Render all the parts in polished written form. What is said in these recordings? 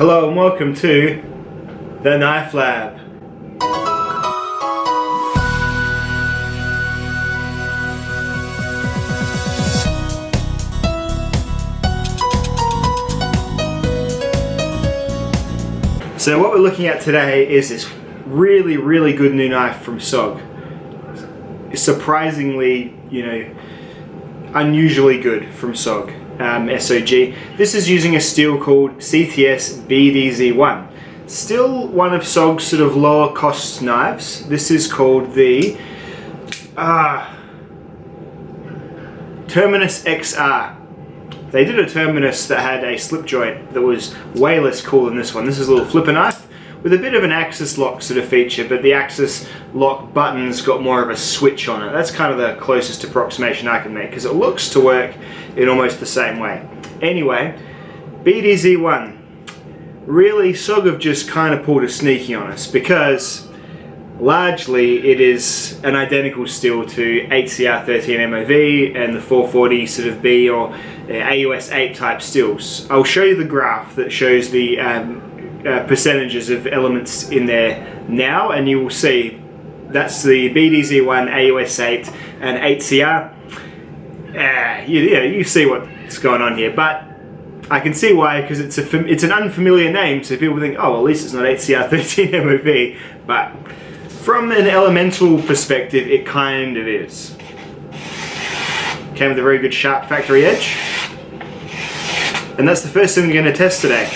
Hello and welcome to the Knife Lab. So what we're looking at today is this really good new knife from SOG. It's surprisingly, unusually good from SOG. SOG. This is using a steel called CTS BDZ1. Still one of SOG's sort of lower cost knives. This is called the Terminus XR. They did a Terminus that had a slip joint that was way less cool than this one. This is a little flipper knife with a bit of an axis lock sort of feature, but the axis lock button's got more of a switch on it. That's kind of the closest approximation I can make because it looks to work in almost the same way. Anyway, BDZ1. Really, SOG have just kind of pulled a sneaky on us because largely it is an identical steel to 8CR13 MOV and the 440 sort of B or AUS 8 type steels. I'll show you the graph that shows the percentages of elements in there now, and you will see that's the BDZ1, AUS 8 and 8CR. You see what's going on here, but I can see why, because it's an unfamiliar name, so people think, oh, well, at least it's not 8CR13 MOV, but from an elemental perspective, it kind of is. Came with a very good sharp factory edge, and that's the first thing we're going to test today.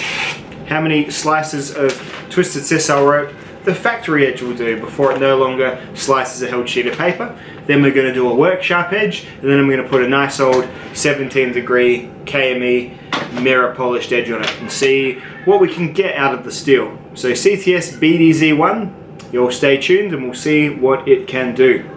How many slices of twisted sisal rope the factory edge will do before it no longer slices a held sheet of paper. Then we're going to do a work sharp edge, and then I'm going to put a nice old 17 degree KME mirror polished edge on it and see what we can get out of the steel. So CTS BDZ1, you'll stay tuned and we'll see what it can do.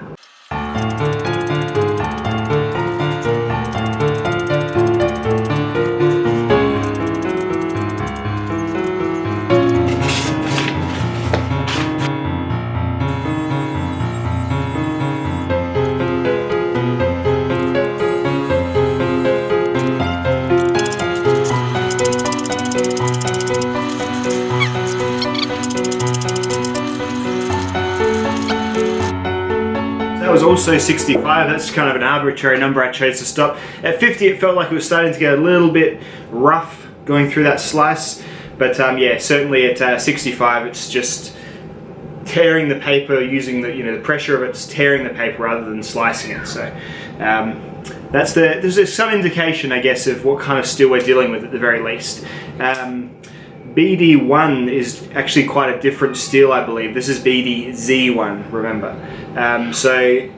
That was also 65, that's kind of an arbitrary number I chose to stop. At 50 it felt like it was starting to get a little bit rough going through that slice, but yeah, certainly at 65 it's just tearing the paper using the pressure of it's tearing the paper rather than slicing it. So there's some indication, I guess, of what kind of steel we're dealing with at the very least. BD1 is actually quite a different steel, I believe. This is BDZ1, remember. So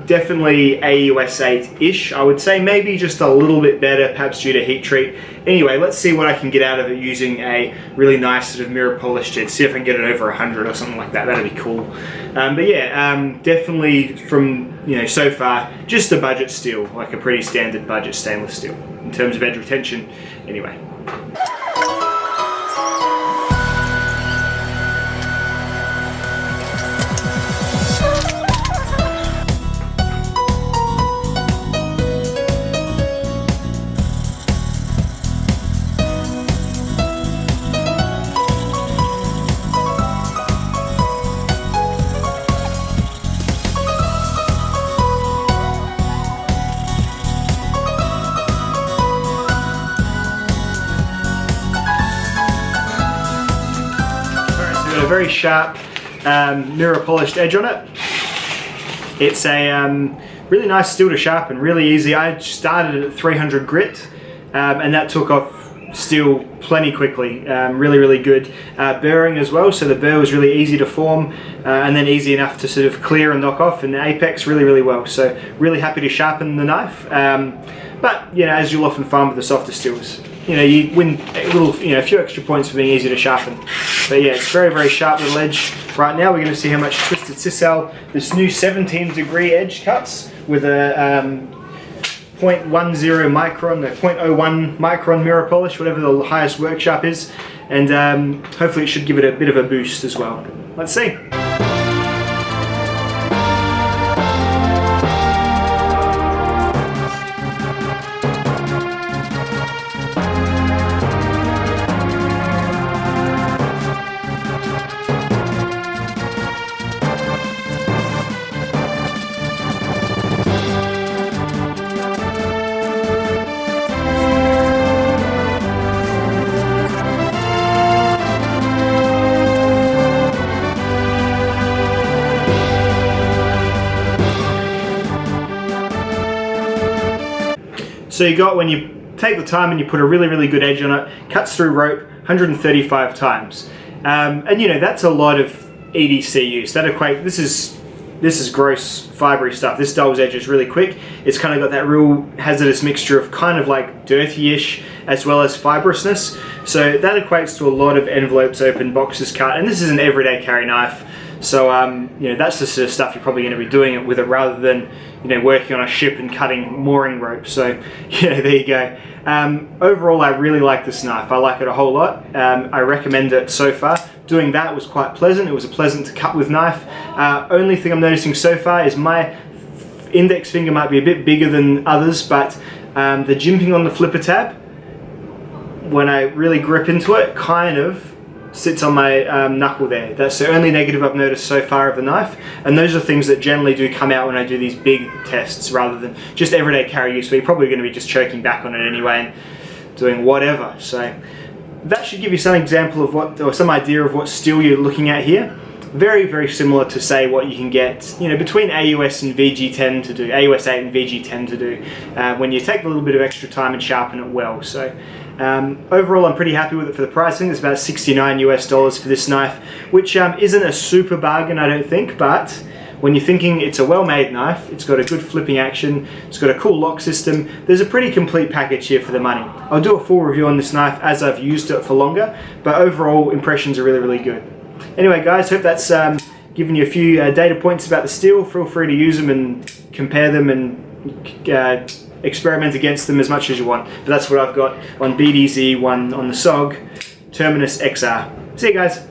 definitely AUS 8-ish, I would say. Maybe just a little bit better, perhaps due to heat treat. Anyway, let's see what I can get out of it using a really nice sort of mirror polished edge. See if I can get it over 100 or something like that. That'd be cool. But yeah, definitely from so far, just a budget steel, like a pretty standard budget stainless steel in terms of edge retention. Anyway. A very sharp mirror polished edge on it. It's a really nice steel to sharpen, really easy. I started at 300 grit and that took off steel plenty quickly. Really good burring as well, so the burr was really easy to form and then easy enough to sort of clear and knock off in the apex really well. So really happy to sharpen the knife, but as you'll often find with the softer steels, you win a few extra points for being easy to sharpen. But yeah, it's very sharp little edge. Right now we're going to see how much twisted sisal this new 17 degree edge cuts with a 0.10 micron, a 0.01 micron mirror polish, whatever the highest work sharp is, and hopefully it should give it a bit of a boost as well. Let's see. So you got, when you take the time and you put a really, really good edge on it, cuts through rope 135 times. And you know, that's a lot of EDC use. That equate, this is gross fibery stuff. This dulls edge is really quick. It's kind of got that real hazardous mixture of kind of like dirty-ish as well as fibrousness. So that equates to a lot of envelopes open, boxes cut, and this is an everyday carry knife. So you know, that's the sort of stuff you're probably going to be doing it with it, rather than, you know, working on a ship and cutting mooring rope. So yeah, there you go. Overall, I really like this knife. I like it a whole lot. I recommend it so far. Doing that was quite pleasant. It was a pleasant to cut with knife. Only thing I'm noticing so far is my index finger might be a bit bigger than others, but the jimping on the flipper tab, when I really grip into it, kind of sits on my knuckle there. That's the only negative I've noticed so far of the knife, and those are things that generally do come out when I do these big tests rather than just everyday carry use, where you're probably going to be just choking back on it anyway and doing whatever. So that should give you some example of what, or some idea of what steel you're looking at here. Very, very similar to, say, what you can get, you know, between AUS and VG10 to do, AUS 8 and VG10 to do, when you take a little bit of extra time and sharpen it well. So overall, I'm pretty happy with it for the pricing. It's about $69 US for this knife, which isn't a super bargain, I don't think, but when you're thinking it's a well-made knife, it's got a good flipping action, it's got a cool lock system, there's a pretty complete package here for the money. I'll do a full review on this knife as I've used it for longer, but overall impressions are really, really good. Anyway guys, hope that's given you a few data points about the steel. Feel free to use them and compare them and experiment against them as much as you want. But that's what I've got on BDZ1 on the SOG Terminus XR. See you guys.